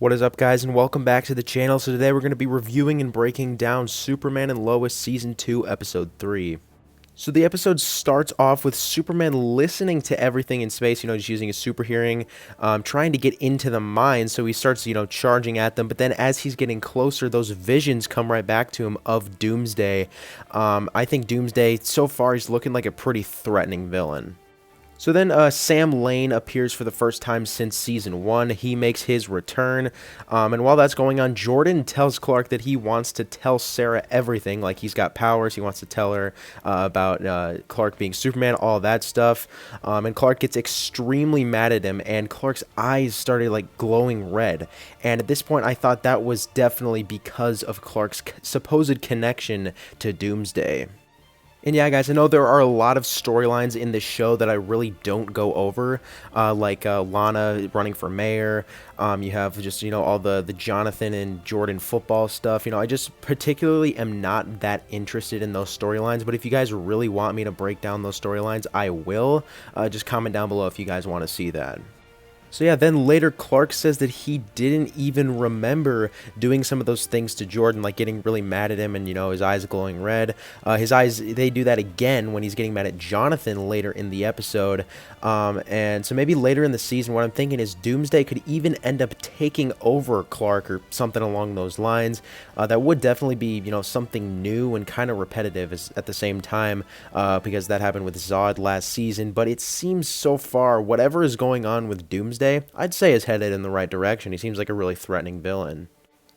What is up, guys, and welcome back to the channel. So today we're going to be reviewing and breaking down Superman and Lois Season 2, Episode 3. So the episode starts off with Superman listening to everything in space, just using his super hearing, trying to get into the mines. So he starts, charging at them. But then as he's getting closer, those visions come right back to him of Doomsday. I think Doomsday, so far, he's looking like a pretty threatening villain. So then Sam Lane appears for the first time since Season 1. He makes his return, and while that's going on, Jordan tells Clark that he wants to tell Sarah everything, like he's got powers. He wants to tell her about Clark being Superman, all that stuff, and Clark gets extremely mad at him, and Clark's eyes started like glowing red, and at this point I thought that was definitely because of Clark's supposed connection to Doomsday. And yeah, guys, I know there are a lot of storylines in this show that I really don't go over, like Lana running for mayor. You have just, all the Jonathan and Jordan football stuff. I just particularly am not that interested in those storylines. But if you guys really want me to break down those storylines, I will. Just comment down below if you guys want to see that. So yeah, then later Clark says that he didn't even remember doing some of those things to Jordan, like getting really mad at him and, his eyes glowing red. His eyes, they do that again when he's getting mad at Jonathan later in the episode. And so maybe later in the season, what I'm thinking is Doomsday could even end up taking over Clark or something along those lines. That would definitely be, something new and kind of repetitive at the same time, because that happened with Zod last season. But it seems so far, whatever is going on with Doomsday, I'd say is headed in the right direction. He seems like a really threatening villain.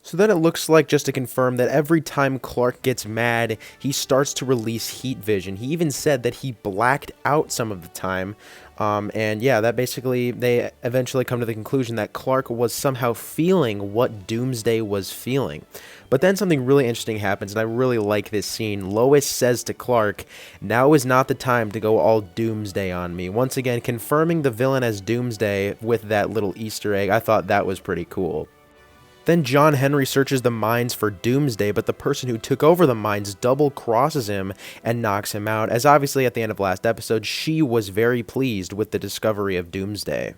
So then it looks like, just to confirm, that every time Clark gets mad, he starts to release heat vision. He even said that he blacked out some of the time. And yeah, that basically, they eventually come to the conclusion that Clark was somehow feeling what Doomsday was feeling. But then something really interesting happens, and I really like this scene. Lois says to Clark, "Now is not the time to go all Doomsday on me." Once again, confirming the villain as Doomsday with that little Easter egg. I thought that was pretty cool. Then John Henry searches the mines for Doomsday, but the person who took over the mines double crosses him and knocks him out, as obviously at the end of last episode, she was very pleased with the discovery of Doomsday.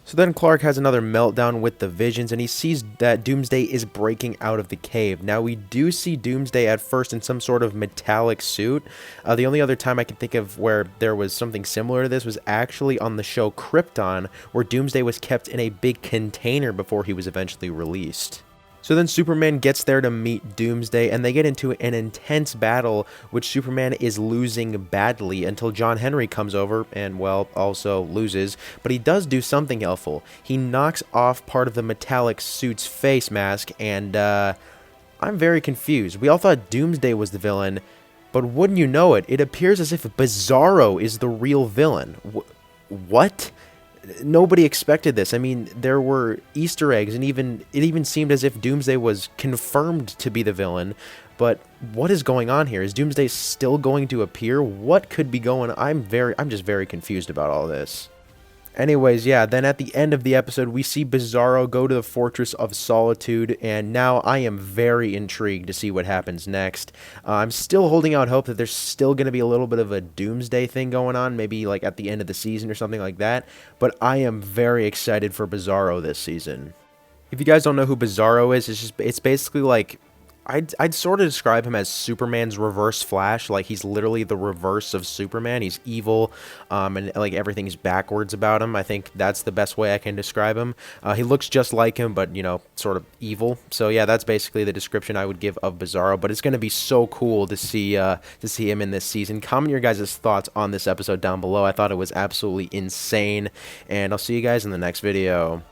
So then Clark has another meltdown with the visions, and he sees that Doomsday is breaking out of the cave. Now, we do see Doomsday at first in some sort of metallic suit. The only other time I can think of where there was something similar to this was actually on the show Krypton, where Doomsday was kept in a big container before he was eventually released. So then Superman gets there to meet Doomsday, and they get into an intense battle, which Superman is losing badly until John Henry comes over and, well, also loses. But he does do something helpful. He knocks off part of the metallic suit's face mask, and I'm very confused. We all thought Doomsday was the villain, but wouldn't you know it, it appears as if Bizarro is the real villain. What? Nobody expected this. I mean, there were Easter eggs, and it even seemed as if Doomsday was confirmed to be the villain. But what is going on here? Is Doomsday still going to appear? What could be going on? I'm just very confused about all this. Anyways, yeah, then at the end of the episode, we see Bizarro go to the Fortress of Solitude, and now I am very intrigued to see what happens next. I'm still holding out hope that there's still going to be a little bit of a Doomsday thing going on, maybe like at the end of the season or something like that, but I am very excited for Bizarro this season. If you guys don't know who Bizarro is, it's basically like, I'd sort of describe him as Superman's reverse Flash. Like, he's literally the reverse of Superman. He's evil, and like everything's backwards about him. I think that's the best way I can describe him. He looks just like him, but sort of evil. So yeah, that's basically the description I would give of Bizarro. But it's going to be so cool to see him in this season. Comment your guys' thoughts on this episode down below. I thought it was absolutely insane, and I'll see you guys in the next video.